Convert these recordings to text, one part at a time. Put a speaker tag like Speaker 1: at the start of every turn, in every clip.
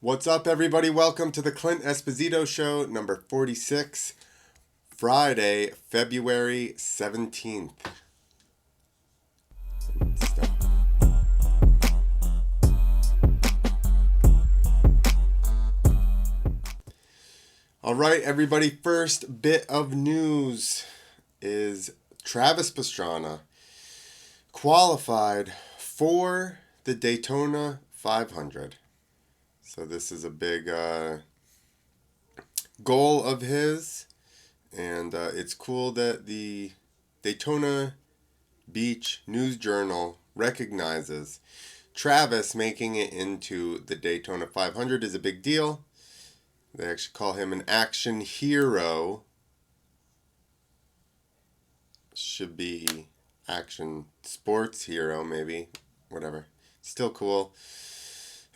Speaker 1: What's up, everybody? Welcome to the Clint Esposito Show, number 46, Friday, February 17th. All right, everybody, first bit of news is Travis Pastrana qualified for the Daytona 500. So this is a big goal of his, and it's cool that the Daytona Beach News Journal recognizes Travis making it into the Daytona 500 is a big deal. They actually call him an action hero. Should be action sports hero, maybe. Whatever. Still cool.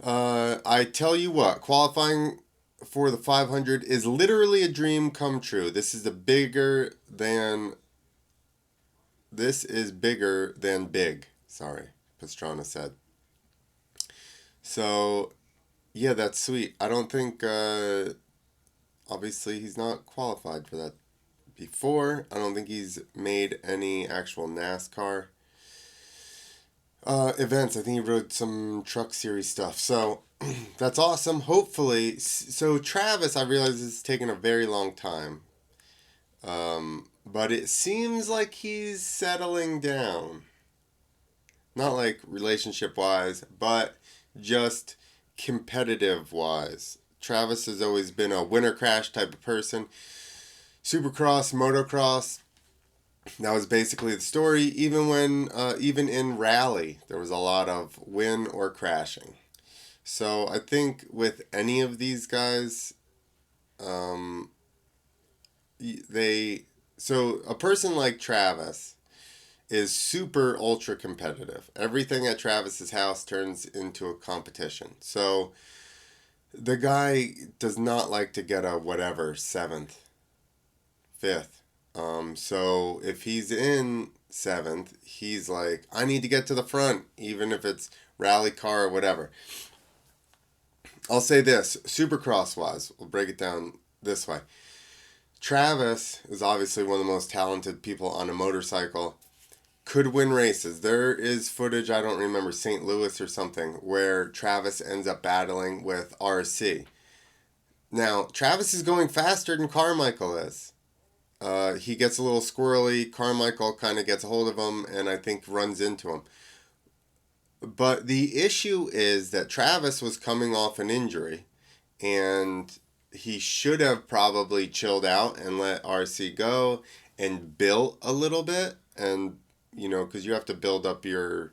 Speaker 1: I tell you what, qualifying for the 500 is literally a dream come true. This is bigger than big. Sorry, Pastrana said. So, yeah, that's sweet. I don't think, obviously, he's not qualified for that before. I don't think he's made any actual NASCAR events. I think he rode some truck series stuff. So, that's awesome. Hopefully, so Travis, I realize is taking a very long time. But it seems like he's settling down. Not like relationship wise, but just competitive wise. Travis has always been a winter crash type of person. Supercross, motocross, that was basically the story. Even in rally, there was a lot of win or crashing. So I think with any of these guys, so a person like Travis is super ultra competitive. Everything at Travis's house turns into a competition. So the guy does not like to get a whatever seventh, fifth. So if he's in seventh, he's like, I need to get to the front, even if it's rally car or whatever. I'll say this, Supercross wise, we'll break it down this way. Travis is obviously one of the most talented people on a motorcycle. Could win races. There is footage, I don't remember, St. Louis or something, where Travis ends up battling with RC. Now, Travis is going faster than Carmichael is. He gets a little squirrely. Carmichael kind of gets a hold of him and I think runs into him. But the issue is that Travis was coming off an injury and he should have probably chilled out and let RC go and built a little bit. And, because you have to build up you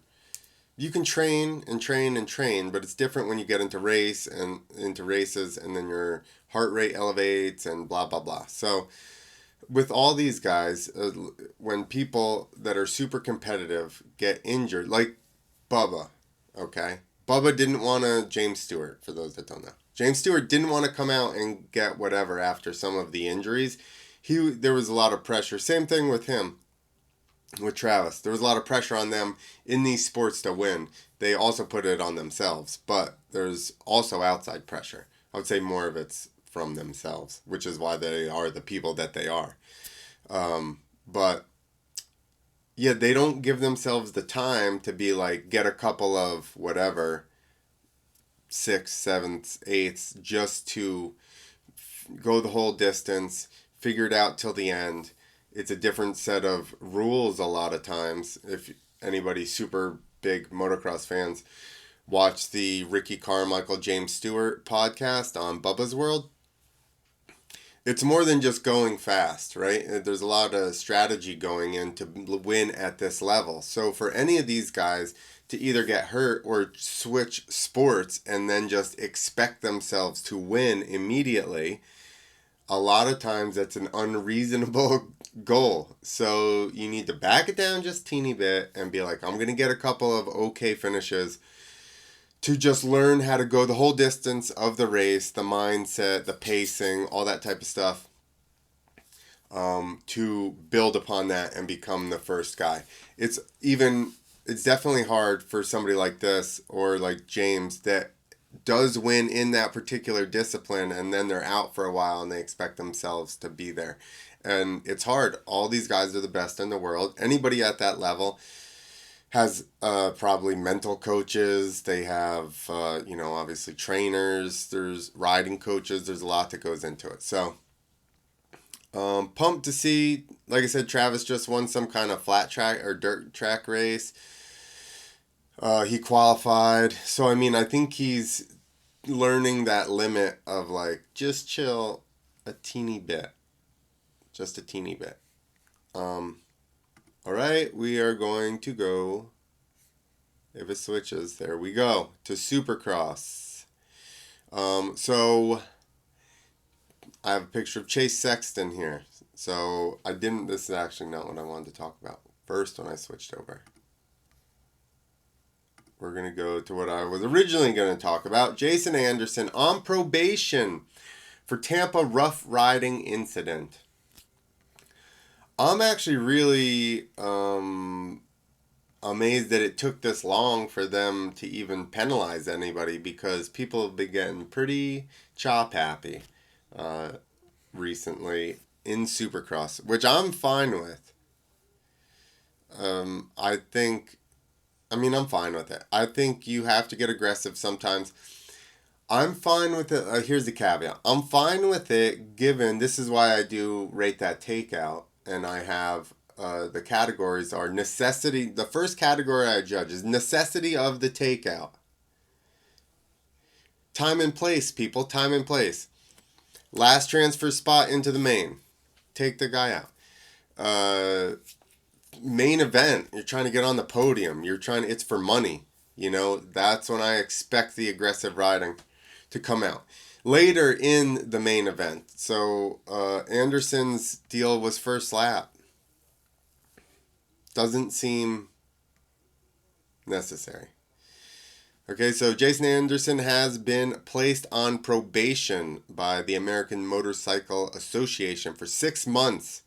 Speaker 1: can train and train and train, but it's different when you get into races and then your heart rate elevates and blah, blah, blah. So with all these guys, when people that are super competitive get injured, like Bubba, okay? Bubba didn't want to, James Stewart, for those that don't know. James Stewart didn't want to come out and get whatever after some of the injuries. There was a lot of pressure. Same thing with him, with Travis. There was a lot of pressure on them in these sports to win. They also put it on themselves, but there's also outside pressure. I would say more of it's from themselves, which is why they are the people that they are. But yeah, they don't give themselves the time to be like, get a couple of whatever, sixths, sevenths, eighths, just to go the whole distance, figure it out till the end. It's a different set of rules a lot of times. If anybody super big motocross fans watch the Ricky Carmichael, James Stewart podcast on Bubba's World, it's more than just going fast, right? There's a lot of strategy going in to win at this level. So for any of these guys to either get hurt or switch sports and then just expect themselves to win immediately, a lot of times that's an unreasonable goal. So you need to back it down just a teeny bit and be like, I'm going to get a couple of okay finishes to just learn how to go the whole distance of the race, the mindset, the pacing, all that type of stuff, to build upon that and become the first guy. It's definitely hard for somebody like this or like James that does win in that particular discipline, and then they're out for a while and they expect themselves to be there. And it's hard. All these guys are the best in the world. Anybody at that level has probably mental coaches. They have, obviously trainers. There's riding coaches. There's a lot that goes into it. So, pumped to see, like I said, Travis just won some kind of flat track or dirt track race. He qualified. So, I mean, I think he's learning that limit of like, just chill a teeny bit. Just a teeny bit. All right, we are going to go, if it switches, there we go, to Supercross. So I have a picture of Chase Sexton here. So this is actually not what I wanted to talk about first when I switched over. We're going to go to what I was originally going to talk about. Jason Anderson on probation for Tampa rough riding incident. I'm actually really amazed that it took this long for them to even penalize anybody, because people have been getting pretty chop happy recently in Supercross, which I'm fine with. I'm fine with it. I think you have to get aggressive sometimes. I'm fine with it. Here's the caveat. I'm fine with it given, this is why I do rate that takeout, and I have the categories are necessity. The first category I judge is necessity of the takeout. Time and place, people. Time and place. Last transfer spot into the main. Take the guy out. Main event. You're trying to get on the podium. It's for money. That's when I expect the aggressive riding to come out. Later in the main event. So Anderson's deal was first lap. Doesn't seem necessary. Okay, so Jason Anderson has been placed on probation by the American Motorcycle Association for 6 months.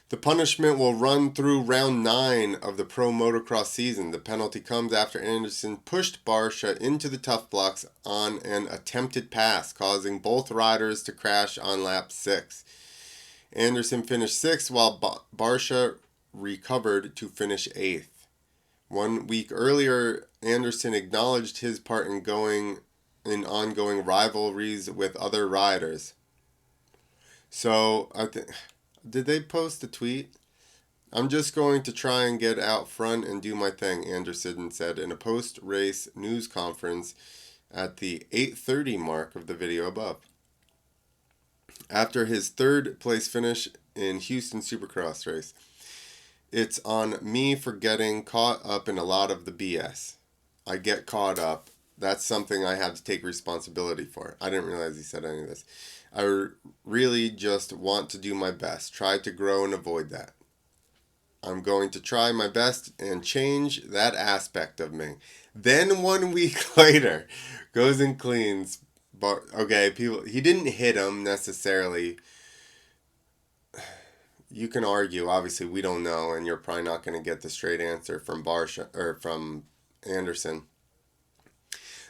Speaker 1: The punishment will run through round 9 of the pro motocross season. The penalty comes after Anderson pushed Barcia into the tough blocks on an attempted pass, causing both riders to crash on lap 6. Anderson finished 6th, while Barcia recovered to finish 8th. 1 week earlier, Anderson acknowledged his part in ongoing rivalries with other riders. So, did they post a tweet? I'm just going to try and get out front and do my thing, Anderson said in a post-race news conference at the 8:30 mark of the video above. After his 3rd place finish in Houston Supercross race, it's on me for getting caught up in a lot of the BS. I get caught up. That's something I have to take responsibility for. I didn't realize he said any of this. I really just want to do my best. Try to grow and avoid that. I'm going to try my best and change that aspect of me. Then 1 week later, goes and cleans. He didn't hit him necessarily. You can argue. Obviously, we don't know, and you're probably not going to get the straight answer from Barcia or from Anderson.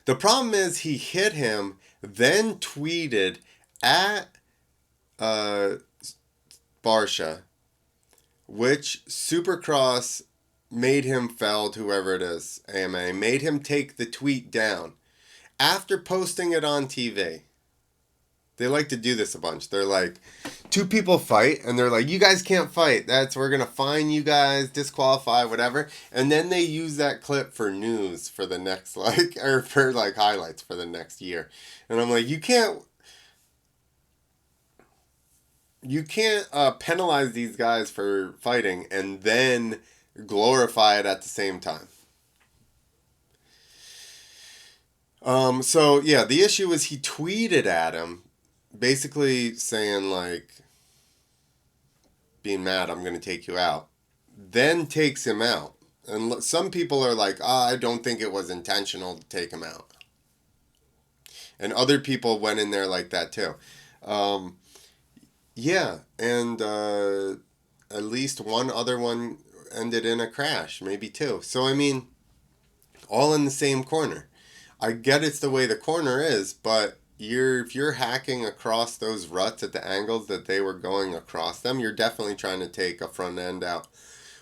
Speaker 1: The problem is he hit him, then tweeted at Barcia, which Supercross made him felled, whoever it is, AMA, made him take the tweet down after posting it on TV. They like to do this a bunch. They're like, 2 people fight, and they're like, you guys can't fight. We're going to fine you guys, disqualify, whatever. And then they use that clip for news for the next, for highlights for the next year. And I'm like, you can't penalize these guys for fighting and then glorify it at the same time. So yeah, the issue was he tweeted at him, basically saying being mad, I'm going to take you out, then takes him out. And some people are like, I don't think it was intentional to take him out. And other people went in there like that too. Yeah, and at least one other one ended in a crash, maybe 2. So, all in the same corner. I get it's the way the corner is, but if you're hacking across those ruts at the angles that they were going across them, you're definitely trying to take a front end out,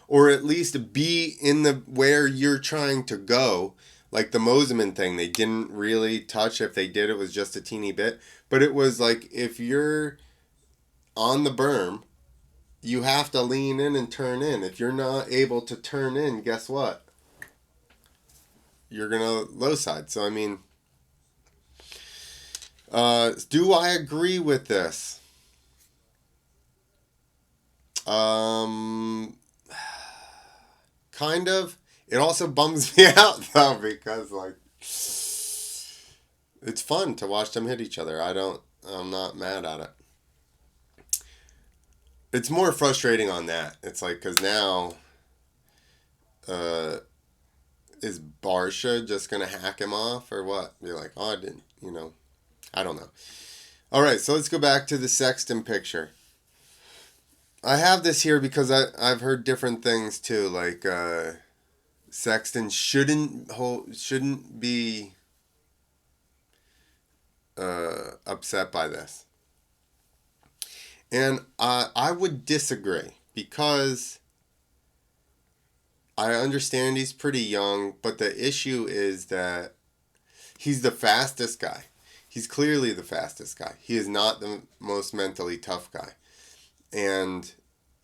Speaker 1: or at least be in the where you're trying to go. Like the Moseman thing, they didn't really touch. If they did, it was just a teeny bit. But it was like if you're on the berm, you have to lean in and turn in. If you're not able to turn in, guess what? You're gonna low side. So I mean, do I agree with this? Um, kind of. It also bums me out though because like it's fun to watch them hit each other. I'm not mad at it. It's more frustrating on that. It's like because now, uh, is Barsha just gonna hack him off or what? Be like, oh, I didn't. I don't know. All right, so let's go back to the Sexton picture. I have this here because I've heard different things too. Like Sexton shouldn't be upset by this, and I would disagree because I understand he's pretty young, but the issue is that he's the fastest guy. He's clearly the fastest guy. He is not the most mentally tough guy, and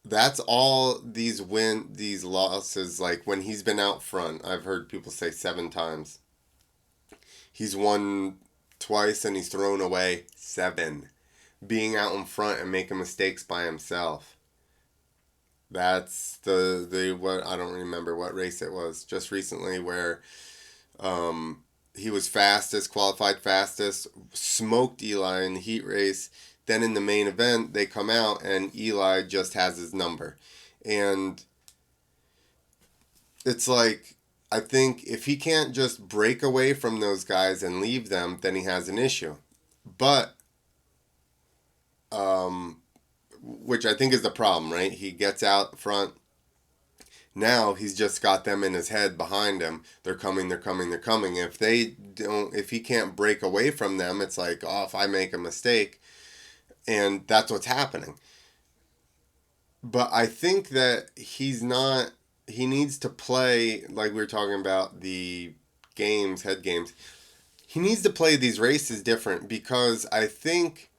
Speaker 1: that's all these losses. Like when he's been out front, I've heard people say 7 times. He's won twice and he's thrown away 7. Being out in front and making mistakes by himself. That's the what I don't remember what race it was just recently where he was fastest, qualified fastest, smoked Eli in the heat race. Then in the main event, they come out and Eli just has his number. And it's like, I think if he can't just break away from those guys and leave them, then he has an issue. But, which I think is the problem, right? He gets out front. Now he's just got them in his head behind him. They're coming, they're coming, they're coming. If he can't break away from them, it's like, oh, if I make a mistake, and that's what's happening. But I think that he needs to play, like we were talking about the head games. He needs to play these races different because I think,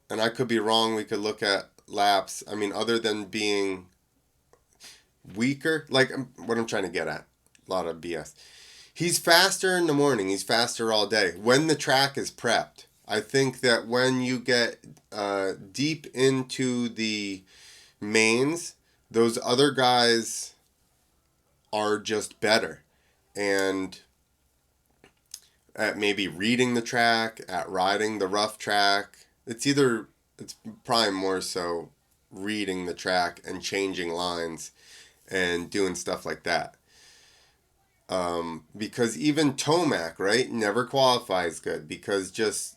Speaker 1: and I could be wrong, we could look at laps. I mean, other than being weaker, like what I'm trying to get at, a lot of BS. He's faster in the morning, he's faster all day. When the track is prepped, I think that when you get deep into the mains, those other guys are just better. And at maybe reading the track, at riding the rough track, it's probably more so reading the track and changing lines and doing stuff like that. Because even Tomac, right, never qualifies good because just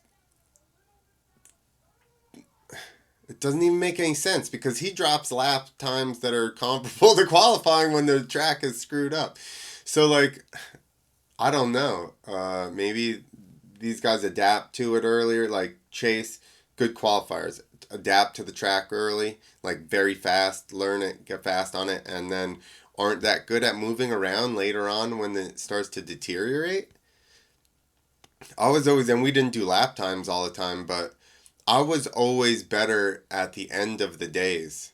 Speaker 1: it doesn't even make any sense because he drops lap times that are comparable to qualifying when the track is screwed up. So, like, I don't know. Maybe these guys adapt to it earlier. Like Chase, good qualifiers. Adapt to the track early, like very fast, learn it, get fast on it, and then aren't that good at moving around later on when it starts to deteriorate. And we didn't do lap times all the time, but I was always better at the end of the days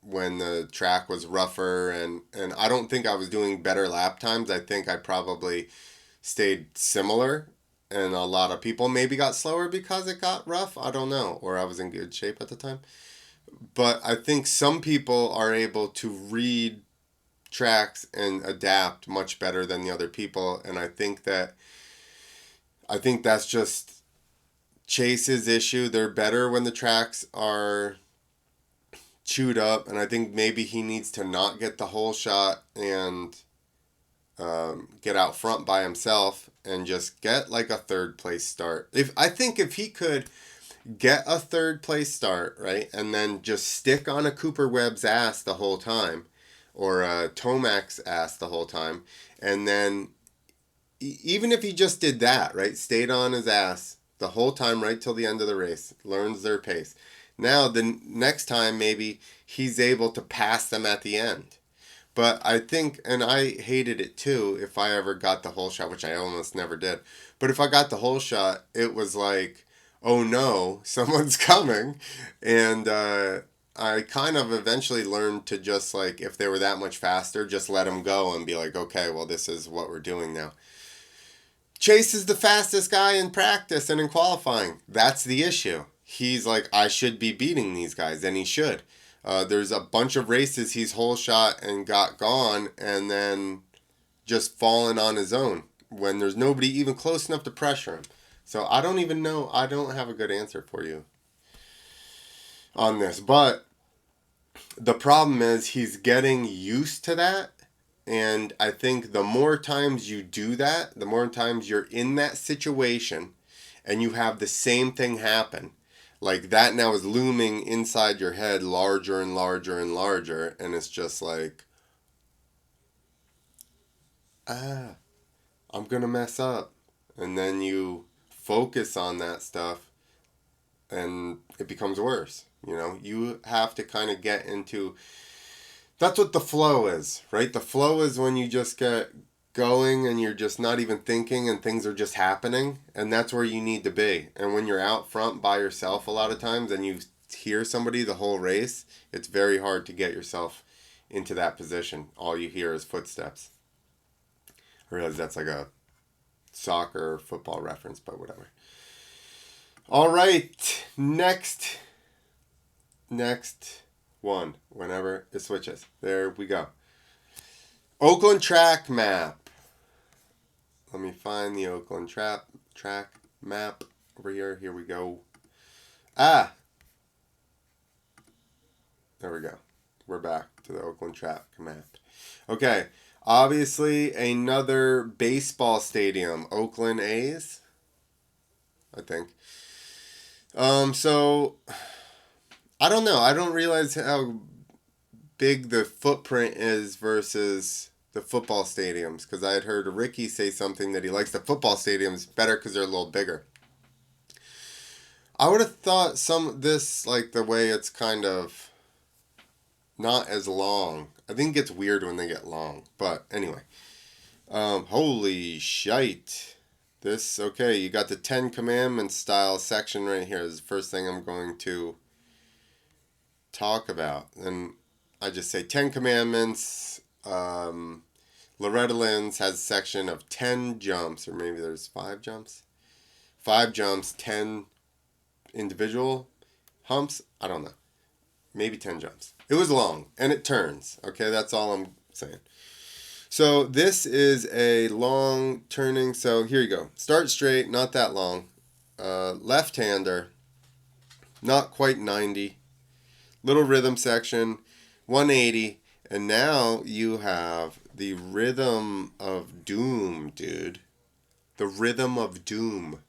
Speaker 1: when the track was rougher, and I don't think I was doing better lap times. I think I probably stayed similar, and a lot of people maybe got slower because it got rough. I don't know, or I was in good shape at the time. But I think some people are able to read tracks and adapt much better than the other people, and I think that's just Chase's issue. They're better when the tracks are chewed up, and I think maybe he needs to not get the whole shot and get out front by himself and just get like a third place start. If he could get a third place start, right, and then just stick on a Cooper Webb's ass the whole time, or a Tomac's ass the whole time, and then even if he just did that, right? Stayed on his ass the whole time right till the end of the race, learns their pace. Now, the next time, maybe he's able to pass them at the end. But I think, and I hated it too, if I ever got the whole shot, which I almost never did. But if I got the whole shot, it was like, oh no, someone's coming. And I kind of eventually learned to just like, if they were that much faster, just let them go and be like, okay, well, this is what we're doing now. Chase is the fastest guy in practice and in qualifying. That's the issue. He's like, I should be beating these guys, and he should. There's a bunch of races he's whole shot and got gone, and then just fallen on his own when there's nobody even close enough to pressure him. So I don't even know. I don't have a good answer for you on this. But the problem is he's getting used to that. And I think the more times you do that, the more times you're in that situation and you have the same thing happen, like that now is looming inside your head larger and larger and larger. And it's just like, I'm going to mess up. And then you focus on that stuff and it becomes worse. You know, you have to kind of get into, that's what the flow is, right? The flow is when you just get going and you're just not even thinking and things are just happening, and that's where you need to be. And when you're out front by yourself a lot of times and you hear somebody the whole race, it's very hard to get yourself into that position. All you hear is footsteps. I realize that's like a soccer or football reference, but whatever. All right, next one, whenever it switches. There we go. Oakland Track map. Let me find the Oakland Track map over here. Here we go. There we go. We're back to the Oakland Track map. Okay. Obviously, another baseball stadium. Oakland A's, I think. So I don't know. I don't realize how big the footprint is versus the football stadiums, because I had heard Ricky say something that he likes the football stadiums better because they're a little bigger. I would have thought this, like the way it's kind of not as long. I think it gets weird when they get long. But anyway. Holy shite. Okay, you got the 10 Commandments style section right here. This is the first thing I'm going to talk about. And I just say 10 Commandments. Loretta Lynn's has a section of 10 jumps, or maybe there's 5 jumps. 5 jumps, 10 individual humps. I don't know. Maybe 10 jumps. It was long, and it turns. Okay, that's all I'm saying. So this is a long turning. So here you go. Start straight, not that long. Left-hander, not quite 90. Little rhythm section, 180. And now you have the rhythm of doom, dude. The rhythm of doom.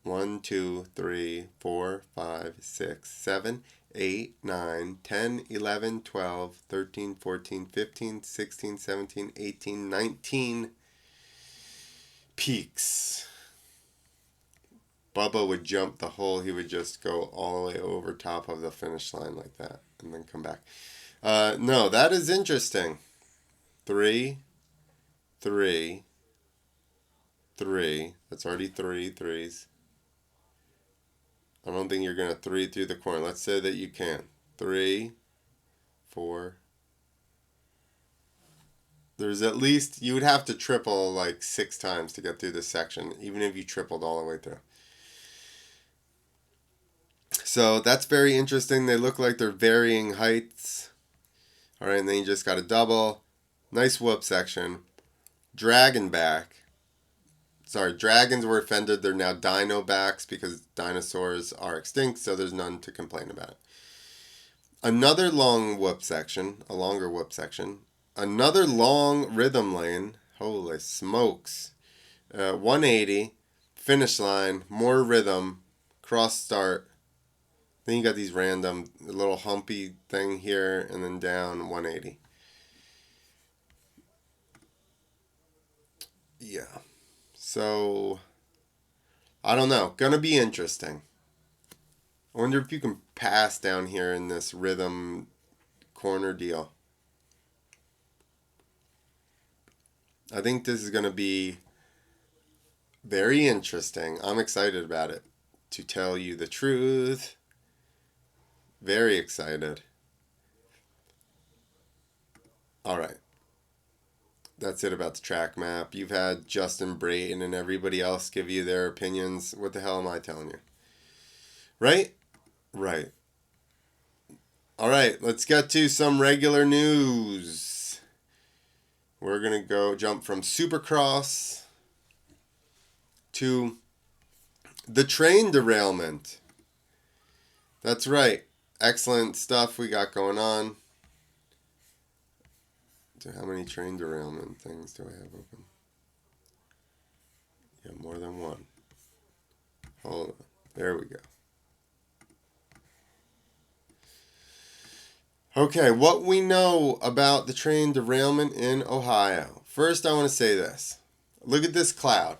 Speaker 1: 1, 2, 3, 4, 5, 6, 7, 8, 9, 10, 11, 12, 13, 14, 15, 16, 17, 18, 19 peaks. Bubba would jump the hole. He would just go all the way over top of the finish line like that and then come back. No, that is interesting. 3, 3, 3. That's already 3 threes. I don't think you're going to 3 through the corner. Let's say that you can. 3, 4. There's at least, you would have to triple like 6 times to get through this section, even if you tripled all the way through. So that's very interesting. They look like they're varying heights. All right, and then you just got a double. Nice whoop section. Dragon back. Sorry, dragons were offended. They're now dino backs because dinosaurs are extinct, so there's none to complain about. Another long whoop section, a longer whoop section. Another long rhythm lane. Holy smokes. 180, finish line, more rhythm, cross start. Then you got these random little humpy thing here, and then down 180. Yeah. So, I don't know. Gonna be interesting. I wonder if you can pass down here in this rhythm corner deal. I think this is gonna be very interesting. I'm excited about it. To tell you the truth. Very excited. All right. That's it about the track map. You've had Justin Brayton and everybody else give you their opinions. What the hell am I telling you? Right? Right. All right, let's get to some regular news. We're going to go jump from Supercross to the train derailment. That's right. Excellent stuff we got going on. How many train derailment things do I have open? Yeah, more than one. Hold on. There we go. Okay, what we know about the train derailment in Ohio. First, I want to say this. Look at this cloud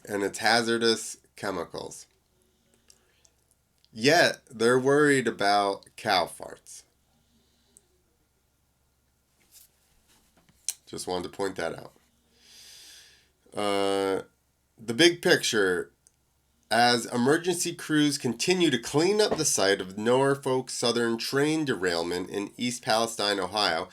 Speaker 1: and its hazardous chemicals. Yet, they're worried about cow farts. Just wanted to point that out. The big picture, as emergency crews continue to clean up the site of Norfolk Southern train derailment in East Palestine, Ohio,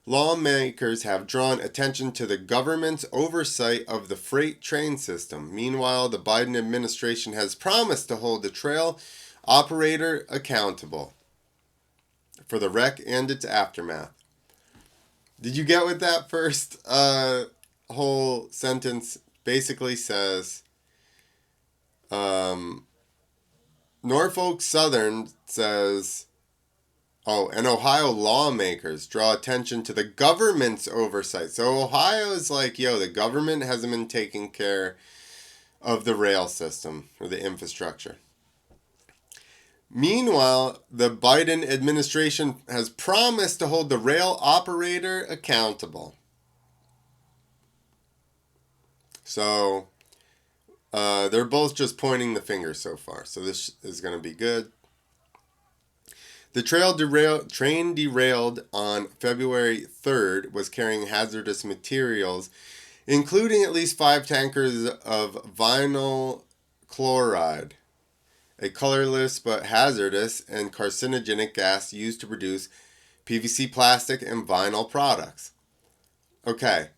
Speaker 1: lawmakers have drawn attention to the government's oversight of the freight train system. Meanwhile, the Biden administration has promised to hold the trail operator accountable for the wreck and its aftermath. Did you get what that first whole sentence basically says? Norfolk Southern says, and Ohio lawmakers draw attention to the government's oversight. So Ohio is like, the government hasn't been taking care of the rail system or the infrastructure. Meanwhile, the Biden administration has promised to hold the rail operator accountable. So, they're both just pointing the finger so far. So this is going to be good. The train derailed on February 3rd was carrying hazardous materials, including at least 5 tankers of vinyl chloride, a colorless but hazardous and carcinogenic gas used to produce PVC plastic and vinyl products. Okay.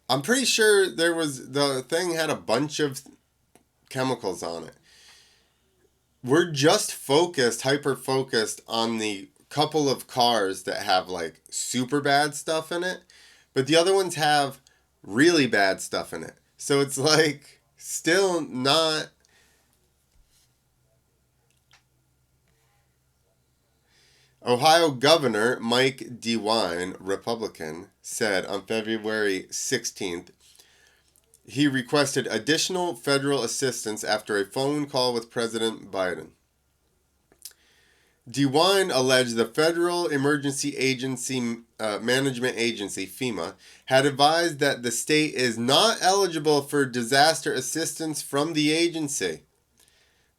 Speaker 1: I'm pretty sure the thing had a bunch of chemicals on it. We're just hyper-focused on the couple of cars that have like super bad stuff in it, but the other ones have really bad stuff in it. So it's like still not. Ohio Governor Mike DeWine, Republican, said on February 16th he requested additional federal assistance after a phone call with President Biden. DeWine alleged the Federal Emergency Management Agency, FEMA, had advised that the state is not eligible for disaster assistance from the agency.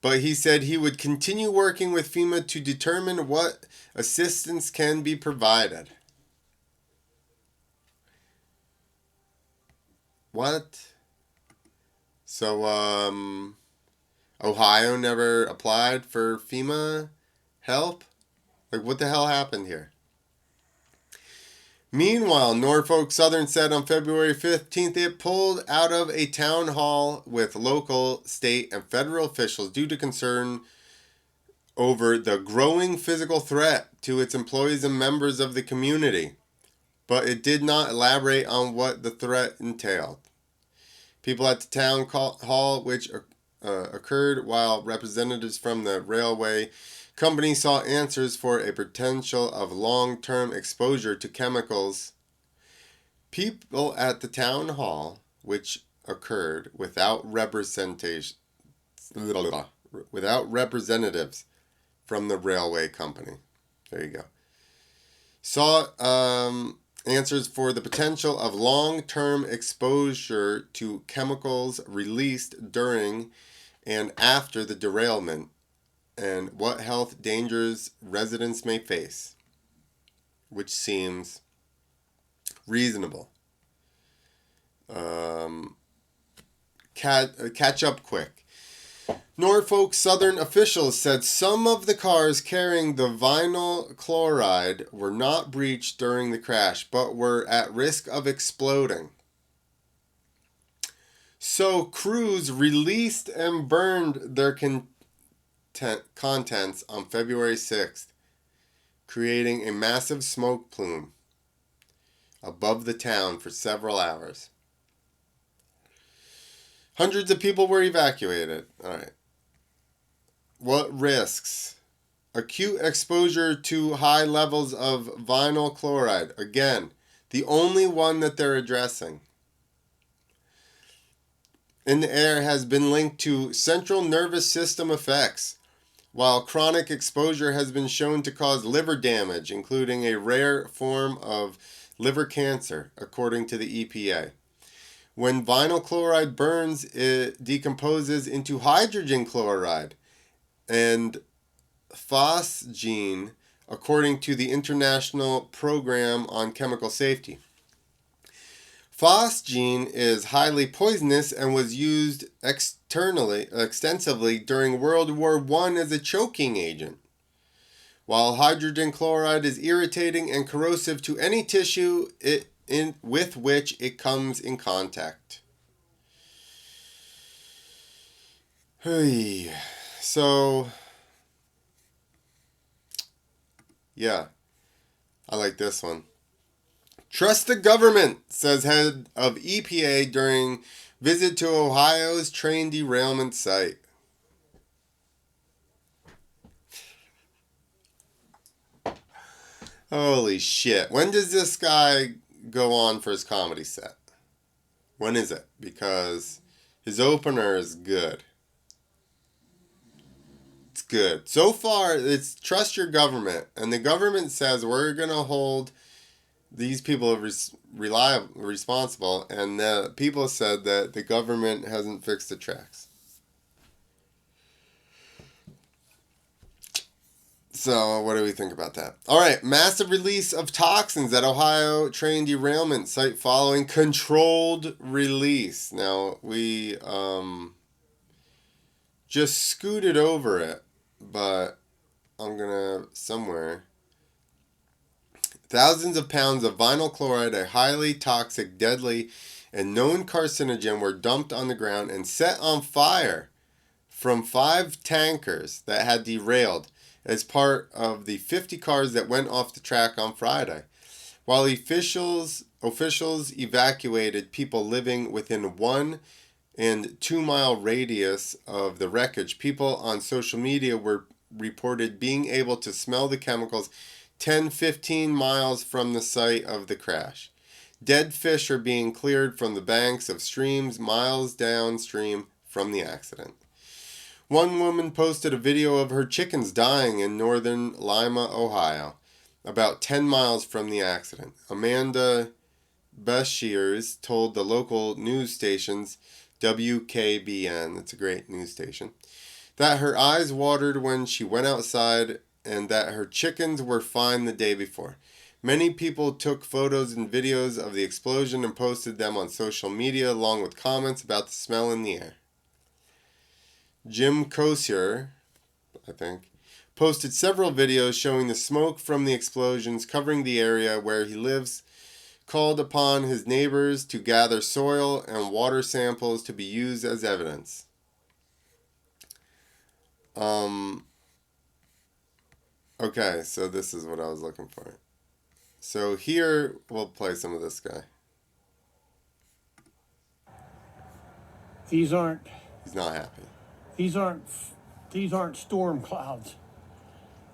Speaker 1: But he said he would continue working with FEMA to determine what assistance can be provided. What? So, Ohio never applied for FEMA help? Like, what the hell happened here? Meanwhile, Norfolk Southern said on February 15th it pulled out of a town hall with local, state, and federal officials due to concern over the growing physical threat to its employees and members of the community. But it did not elaborate on what the threat entailed. People at the town hall, which occurred while representatives from the railway company saw answers for a potential of long-term exposure to chemicals. People at the town hall, which occurred without representatives from the railway company. There you go. Saw answers for the potential of long-term exposure to chemicals released during and after the derailment and what health dangers residents may face, which seems reasonable. Catch up quick. Norfolk Southern officials said some of the cars carrying the vinyl chloride were not breached during the crash, but were at risk of exploding. So crews released and burned their contents on February 6th, creating a massive smoke plume above the town for several hours. Hundreds of people were evacuated. All right. What risks? Acute exposure to high levels of vinyl chloride. Again, the only one that they're addressing. In the air has been linked to central nervous system effects, while chronic exposure has been shown to cause liver damage, including a rare form of liver cancer, according to the EPA. When vinyl chloride burns, it decomposes into hydrogen chloride and phosgene, according to the International Program on Chemical Safety. Phosgene is highly poisonous and was used extensively during World War I as a choking agent, while hydrogen chloride is irritating and corrosive to any tissue with which it comes in contact. So, yeah, I like this one. Trust the government, says head of EPA during visit to Ohio's train derailment site. Holy shit. When does this guy go on for his comedy set? When is it? Because his opener is good. It's good. So far, it's trust your government. And the government says we're going to hold these people responsible. And the people said that the government hasn't fixed the tracks. So, what do we think about that? All right, massive release of toxins at Ohio train derailment site following controlled release. Now, we just scooted over it, but I'm going to somewhere. Thousands of pounds of vinyl chloride, a highly toxic, deadly, and known carcinogen, were dumped on the ground and set on fire from 5 tankers that had derailed as part of the 50 cars that went off the track on Friday. While officials evacuated people living within 1 and 2 mile radius of the wreckage, people on social media were reported being able to smell the chemicals 10-15 miles from the site of the crash. Dead fish are being cleared from the banks of streams miles downstream from the accident. One woman posted a video of her chickens dying in northern Lima, Ohio, about 10 miles from the accident. Amanda Beshears told the local news stations, WKBN, that's a great news station, that her eyes watered when she went outside and that her chickens were fine the day before. Many people took photos and videos of the explosion and posted them on social media along with comments about the smell in the air. Jim Kosier, I think, posted several videos showing the smoke from the explosions covering the area where he lives, called upon his neighbors to gather soil and water samples to be used as evidence. Okay, so this is what I was looking for. So here, we'll play some of this guy.
Speaker 2: These aren't...
Speaker 1: He's not happy.
Speaker 2: These aren't storm clouds.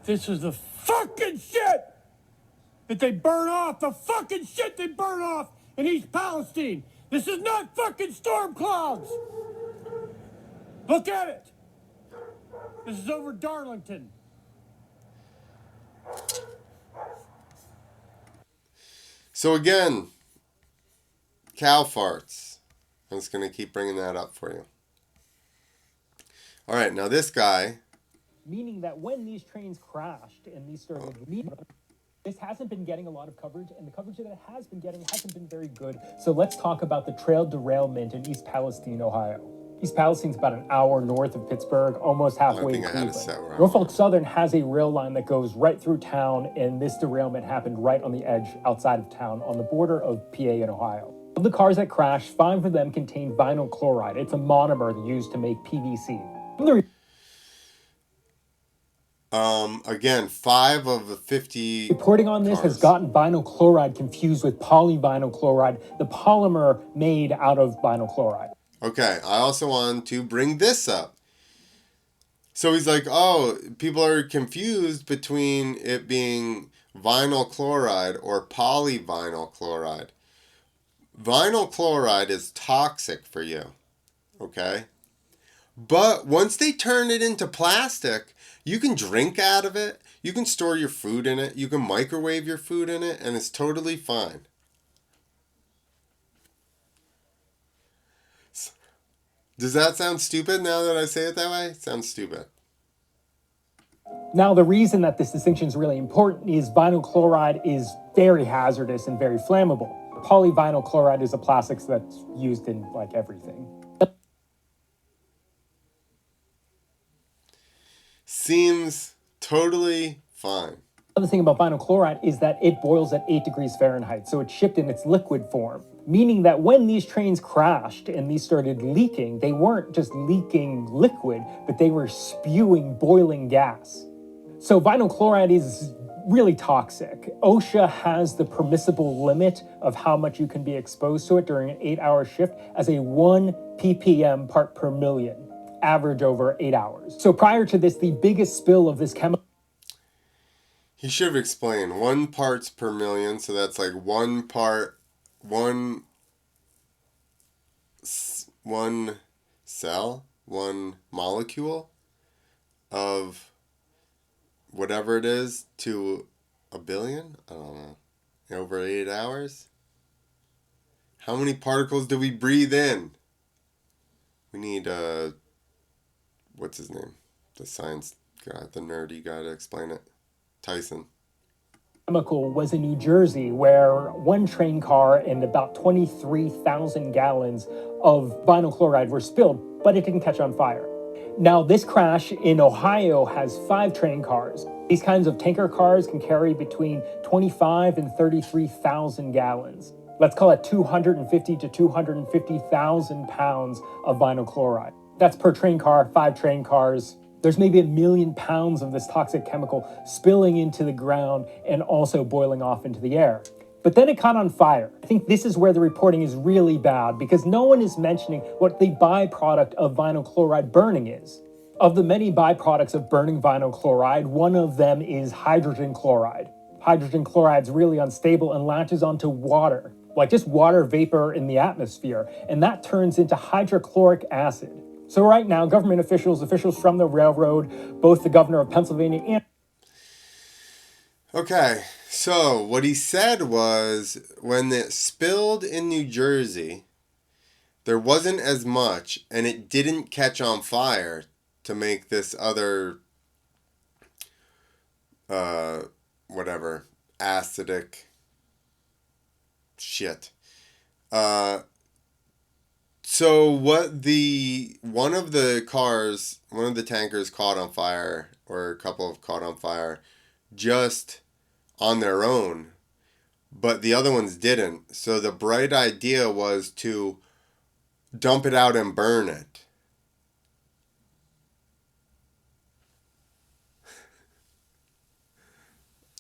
Speaker 2: This is the fucking shit that they burn off. The fucking shit they burn off in East Palestine. This is not fucking storm clouds. Look at it. This is over Darlington.
Speaker 1: So again, cow farts. I'm just going to keep bringing that up for you. All right, now this guy.
Speaker 3: Meaning that when these trains crashed and these started leaving, this hasn't been getting a lot of coverage, and the coverage that it has been getting hasn't been very good. So let's talk about the trail derailment in East Palestine, Ohio. East Palestine's about an hour north of Pittsburgh, almost halfway to Cleveland. Norfolk Southern has a rail line that goes right through town, and this derailment happened right on the edge outside of town on the border of PA and Ohio. Of the cars that crashed, 5 of them contained vinyl chloride. It's a monomer used to make PVC.
Speaker 1: Again, 5 of the 50
Speaker 3: reporting on this
Speaker 1: cars
Speaker 3: has gotten vinyl chloride confused with polyvinyl chloride, the polymer made out of vinyl chloride.
Speaker 1: Okay, I also want to bring this up. So he's like, oh, people are confused between it being vinyl chloride or polyvinyl chloride. Vinyl chloride is toxic for you, okay? But once they turn it into plastic, you can drink out of it, you can store your food in it, you can microwave your food in it, and it's totally fine. Does that sound stupid now that I say it that way? It sounds stupid.
Speaker 3: Now, the reason that this distinction is really important is vinyl chloride is very hazardous and very flammable. Polyvinyl chloride is a plastic that's used in like everything.
Speaker 1: Seems totally fine.
Speaker 3: Another thing about vinyl chloride is that it boils at 8 degrees Fahrenheit, so it's shipped in its liquid form. Meaning that when these trains crashed and these started leaking, they weren't just leaking liquid, but they were spewing boiling gas. So vinyl chloride is really toxic. OSHA has the permissible limit of how much you can be exposed to it during an 8-hour shift as a 1 ppm part per million, average over 8 hours. So prior to this, the biggest spill of this chemical...
Speaker 1: He should have explained 1 parts per million, so that's like one cell, 1 molecule of whatever it is to a billion? I don't know. Over 8 hours? How many particles do we breathe in? We need, what's his name? The science guy, the nerdy guy to explain it. Tyson.
Speaker 3: Chemical was in New Jersey, where 1 train car and about 23,000 gallons of vinyl chloride were spilled, but it didn't catch on fire. Now, this crash in Ohio has 5 train cars. These kinds of tanker cars can carry between 25 and 33,000 gallons. Let's call it 250 to 250,000 pounds of vinyl chloride. That's per train car, 5 train cars. There's maybe 1 million pounds of this toxic chemical spilling into the ground and also boiling off into the air. But then it caught on fire. I think this is where the reporting is really bad because no one is mentioning what the byproduct of vinyl chloride burning is. Of the many byproducts of burning vinyl chloride, one of them is hydrogen chloride. Hydrogen chloride is really unstable and latches onto water, like just water vapor in the atmosphere, and that turns into hydrochloric acid. So right now, government officials from the railroad, both the governor of Pennsylvania and...
Speaker 1: Okay, so what he said was when it spilled in New Jersey, there wasn't as much, and it didn't catch on fire to make this other, whatever, acidic shit. So what one of the tankers caught on fire, or a couple of caught on fire, just on their own, but the other ones didn't. So the bright idea was to dump it out and burn it.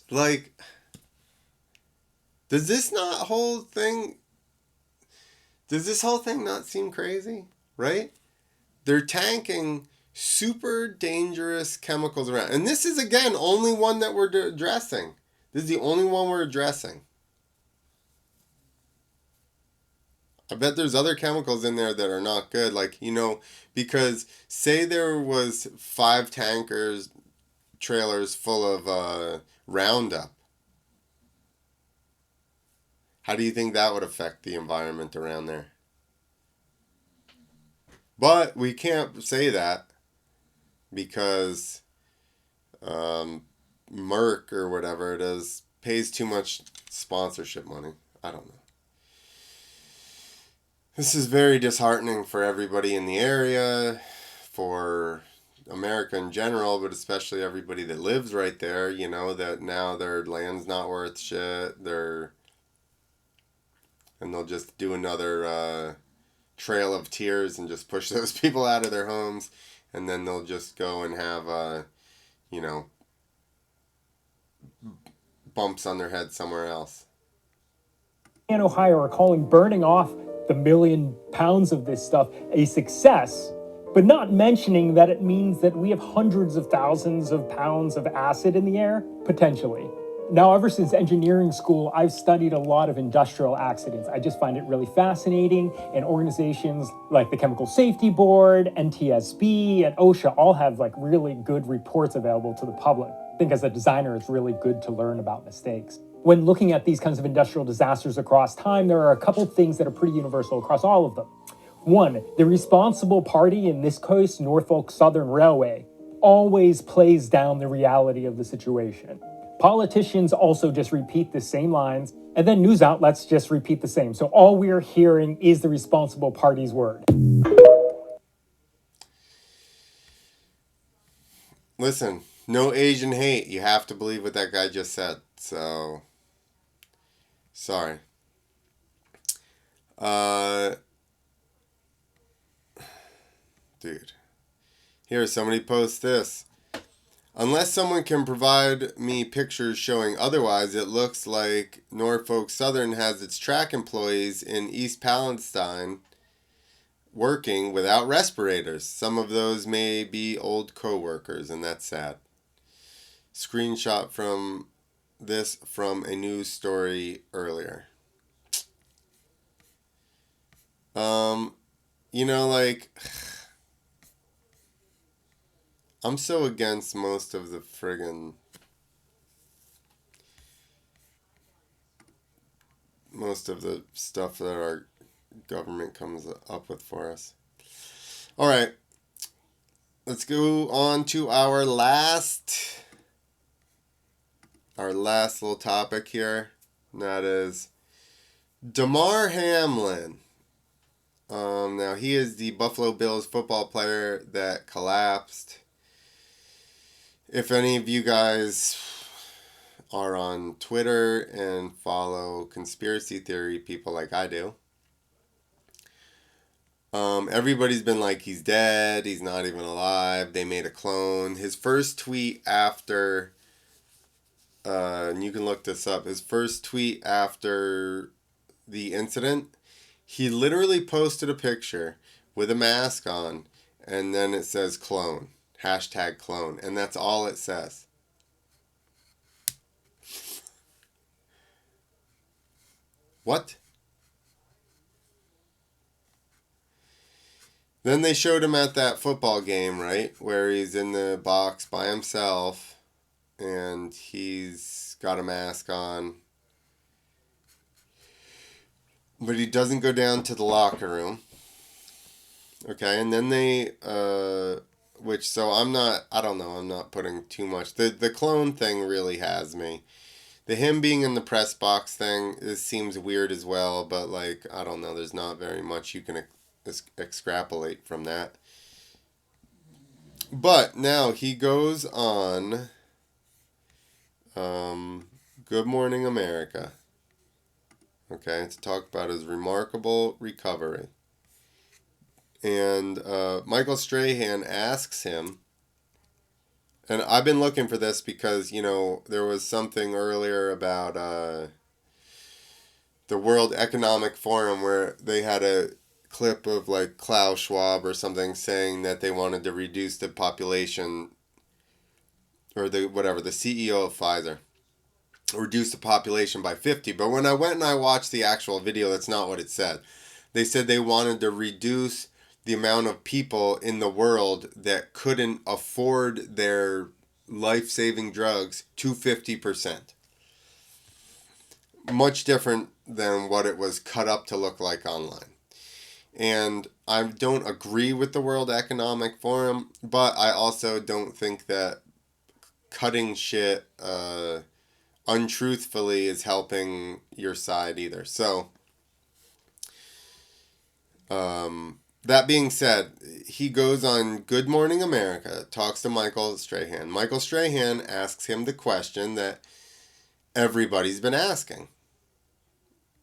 Speaker 1: Like, does this whole thing not seem crazy? Right? They're tanking super dangerous chemicals around. And this is, again, only one that we're addressing. This is the only one we're addressing. I bet there's other chemicals in there that are not good. Like, because say there was 5 trailers full of Roundup. How do you think that would affect the environment around there? But we can't say that because Merck or whatever it is pays too much sponsorship money. I don't know. This is very disheartening for everybody in the area, for America in general, but especially everybody that lives right there, you know, that now their land's not worth shit. And they'll just do another trail of tears and just push those people out of their homes, and then they'll just go and have you know, bumps on their head somewhere else.
Speaker 3: In Ohio are calling burning off the 1 million pounds of this stuff a success, but not mentioning that it means that we have hundreds of thousands of pounds of acid in the air, potentially. Now, ever since engineering school, I've studied a lot of industrial accidents. I just find it really fascinating, and organizations like the Chemical Safety Board, NTSB, and OSHA all have like really good reports available to the public. I think as a designer, it's really good to learn about mistakes. When looking at these kinds of industrial disasters across time, there are a couple things that are pretty universal across all of them. One, the responsible party, in this case, Norfolk Southern Railway, always plays down the reality of the situation. Politicians also just repeat the same lines, and then news outlets just repeat the same. So all we're hearing is the responsible party's word.
Speaker 1: Listen, no Asian hate. You have to believe what that guy just said. So, sorry. Dude. Here, somebody posts this. Unless someone can provide me pictures showing otherwise, it looks like Norfolk Southern has its track employees in East Palestine working without respirators. Some of those may be old co-workers, and that's sad. Screenshot from this from a news story earlier. You know, like, I'm so against most of the stuff that our government comes up with for us. All right, let's go on to our last little topic here, and that is Damar Hamlin. Now he is the Buffalo Bills football player that collapsed. If any of you guys are on Twitter and follow conspiracy theory people like I do, everybody's been like, he's dead, he's not even alive, they made a clone. His first tweet after, and you can look this up, his first tweet after the incident, he literally posted a picture with a mask on, and then it says clone, #clone, and that's all it says. What? Then they showed him at that football game, right? Where he's in the box by himself and he's got a mask on. But he doesn't go down to the locker room. Okay, and then they, I'm not putting too much. The clone thing really has me. The him being in the press box thing, it seems weird as well, but like, I don't know, there's not very much you can extrapolate from that. But now he goes on Good Morning America, okay, to talk about his remarkable recovery. And Michael Strahan asks him, and I've been looking for this because, you know, there was something earlier about the World Economic Forum where they had a clip of like Klaus Schwab or something saying that they wanted to reduce the population, or the CEO of Pfizer, reduce the population by 50. But when I went and I watched the actual video, that's not what it said. They said they wanted to reduce the amount of people in the world that couldn't afford their life-saving drugs to 50%. much different than what it was cut up to look like online. And I don't agree with the World Economic Forum, but I also don't think that cutting shit untruthfully is helping your side either. So, that being said, he goes on Good Morning America, talks to Michael Strahan. Michael Strahan asks him the question that everybody's been asking.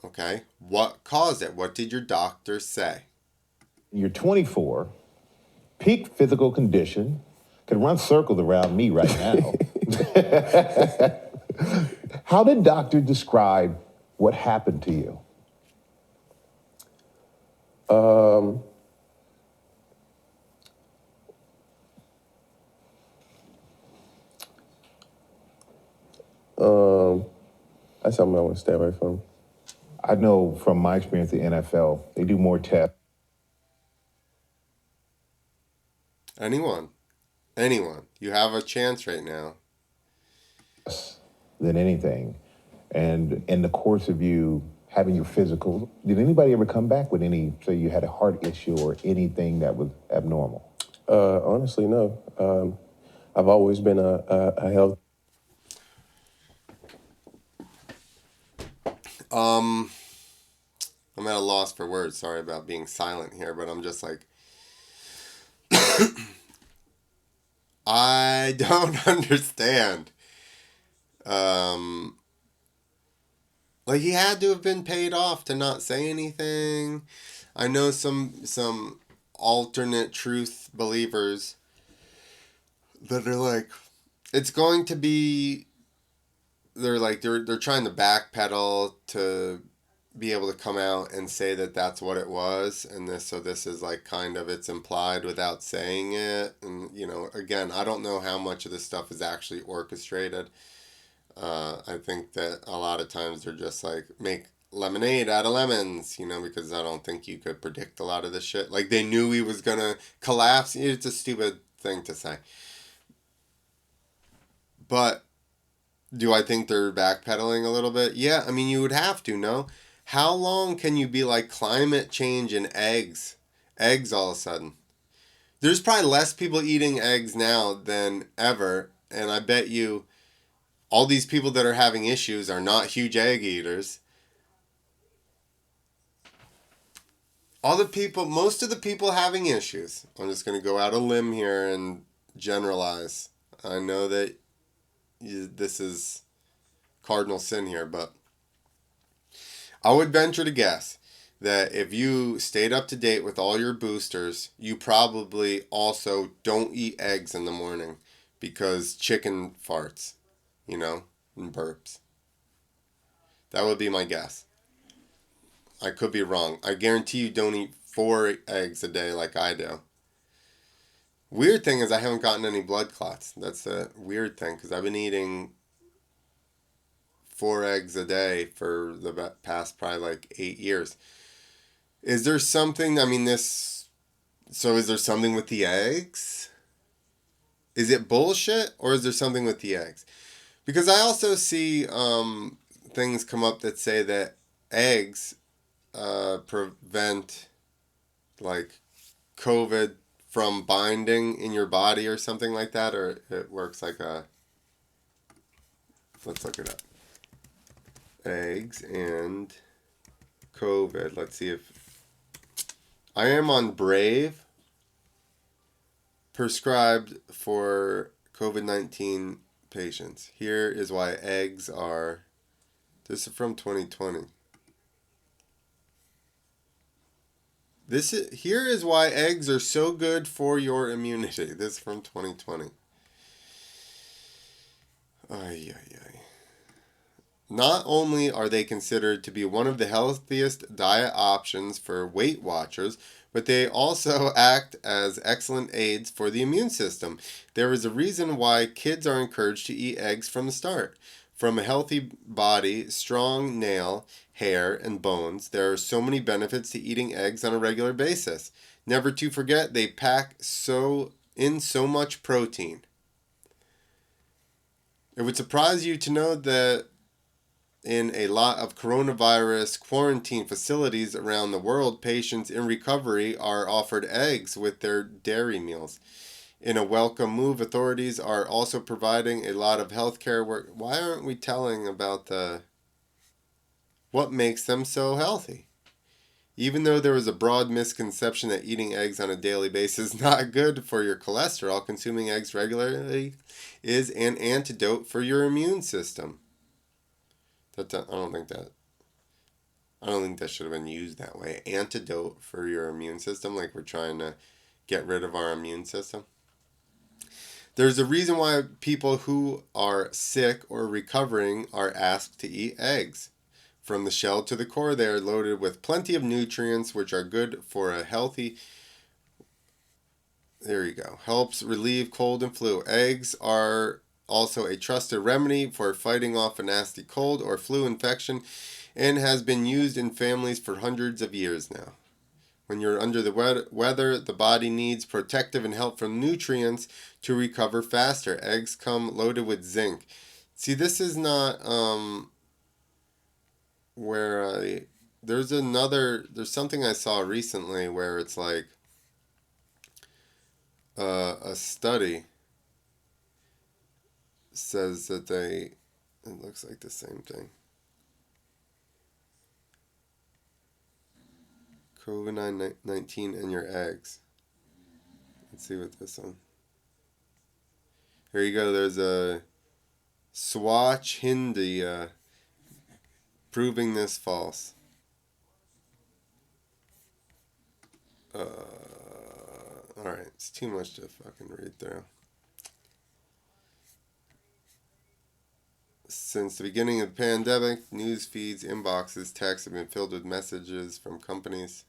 Speaker 1: Okay, what caused it? What did your doctor say?
Speaker 4: You're 24, peak physical condition, could run circles around me right now. How did doctor describe what happened to you?
Speaker 5: That's something I want to stay away from.
Speaker 4: I know from my experience at the NFL, they do more tests.
Speaker 1: Anyone. You have a chance right now.
Speaker 4: Than anything. And in the course of you having your physical, did anybody ever come back with any, say you had a heart issue or anything that was abnormal?
Speaker 5: Honestly, no. I've always been a health.
Speaker 1: I'm at a loss for words. Sorry about being silent here, but I'm just like, I don't understand. Like, he had to have been paid off to not say anything. I know some alternate truth believers that are like, it's going to be, they're trying to backpedal to be able to come out and say that that's what it was, and this is like kind of, it's implied without saying it. And again, I don't know how much of this stuff is actually orchestrated. I think that a lot of times they're just like, make lemonade out of lemons, because I don't think you could predict a lot of this shit. Like, they knew he was gonna collapse. It's a stupid thing to say, but do I think they're backpedaling a little bit? Yeah, I mean, you would have to, no? How long can you be like climate change and eggs? Eggs all of a sudden. There's probably less people eating eggs now than ever, and I bet you all these people that are having issues are not huge egg eaters. Most of the people having issues, I'm just going to go out a limb here and generalize. I know that this is cardinal sin here, but I would venture to guess that if you stayed up to date with all your boosters, you probably also don't eat eggs in the morning because chicken farts, and burps. That would be my guess. I could be wrong. I guarantee you don't eat 4 eggs a day like I do. Weird thing is I haven't gotten any blood clots. That's a weird thing, because I've been eating 4 eggs a day for the past probably like 8 years. Is there something, is there something with the eggs? Is it bullshit, or is there something with the eggs? Because I also see things come up that say that eggs prevent like COVID from binding in your body or something like that, or it works like let's look it up. Eggs and COVID. Let's see if I am on Brave, prescribed for COVID-19 patients. Here is why eggs are, this is from 2020. Here is why eggs are so good for your immunity. This is from 2020. Ay, ay, ay. Not only are they considered to be one of the healthiest diet options for Weight Watchers, but they also act as excellent aids for the immune system. There is a reason why kids are encouraged to eat eggs from the start. From a healthy body, strong nail, hair, and bones, there are so many benefits to eating eggs on a regular basis. Never to forget, they pack so much protein. It would surprise you to know that in a lot of coronavirus quarantine facilities around the world, patients in recovery are offered eggs with their dairy meals. In a welcome move, authorities are also providing a lot of healthcare work. Why aren't we telling about what makes them so healthy? Even though there is a broad misconception that eating eggs on a daily basis is not good for your cholesterol, consuming eggs regularly is an antidote for your immune system. I don't think that should have been used that way. Antidote for your immune system, like we're trying to get rid of our immune system. There's a reason why people who are sick or recovering are asked to eat eggs. From the shell to the core, they are loaded with plenty of nutrients which are good for a healthy... There you go. Helps relieve cold and flu. Eggs are also a trusted remedy for fighting off a nasty cold or flu infection and has been used in families for hundreds of years now. When you're under the weather, the body needs protective and help from nutrients to recover faster. Eggs come loaded with zinc. See, this is not there's something I saw recently where it's like a study says that it looks like the same thing. COVID-19 and your eggs. Let's see what this one. Here you go. There's a Swatch India proving this false. Alright, it's too much to fucking read through. Since the beginning of the pandemic, news feeds, inboxes, texts have been filled with messages from companies.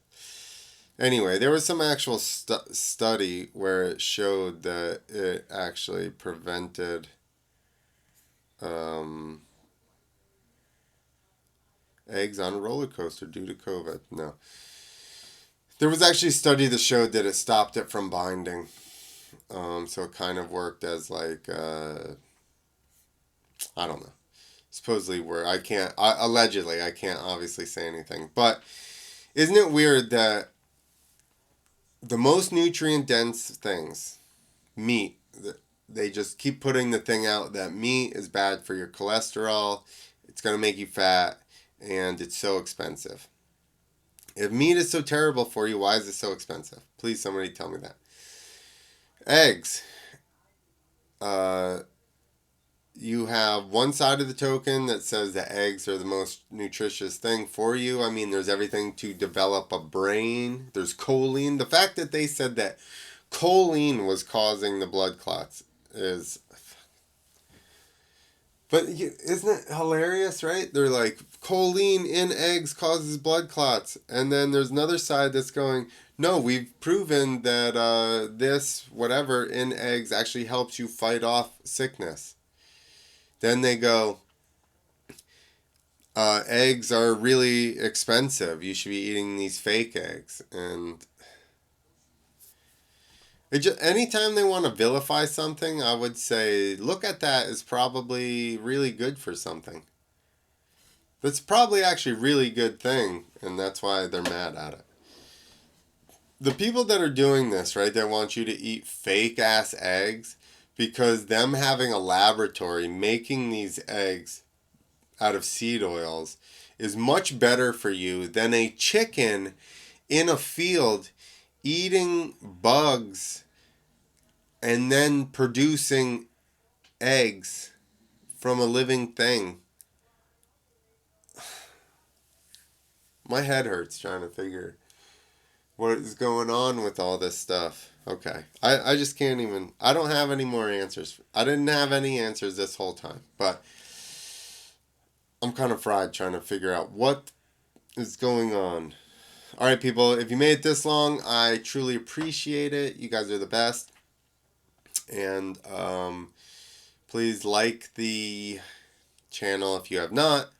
Speaker 1: Anyway, there was some actual study where it showed that it actually prevented eggs on a roller coaster due to COVID. No. There was actually a study that showed that it stopped it from binding. So it kind of worked as like, I don't know. Supposedly allegedly, I can't obviously say anything. But isn't it weird that the most nutrient dense things, meat, they just keep putting the thing out that meat is bad for your cholesterol, it's going to make you fat, and it's so expensive. If meat is so terrible for you, why is it so expensive? Please, somebody tell me that. Eggs. You have one side of the token that says that eggs are the most nutritious thing for you. I mean, there's everything to develop a brain. There's choline. The fact that they said that choline was causing the blood clots is... But isn't it hilarious, right? They're like, choline in eggs causes blood clots. And then there's another side that's going, no, we've proven that this whatever in eggs actually helps you fight off sickness. Then they go, eggs are really expensive. You should be eating these fake eggs. And anytime they want to vilify something, I would say, look at that as probably really good for something. That's probably actually a really good thing, and that's why they're mad at it. The people that are doing this, right, that want you to eat fake-ass eggs, because them having a laboratory making these eggs out of seed oils is much better for you than a chicken in a field eating bugs and then producing eggs from a living thing. My head hurts trying to figure what is going on with all this stuff. Okay. I just can't even... I don't have any more answers. I didn't have any answers this whole time. But I'm kind of fried trying to figure out what is going on. Alright, people. If you made it this long, I truly appreciate it. You guys are the best. And please like the channel if you have not.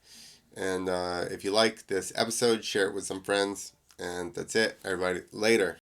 Speaker 1: And if you like this episode, share it with some friends. And that's it, everybody. Later.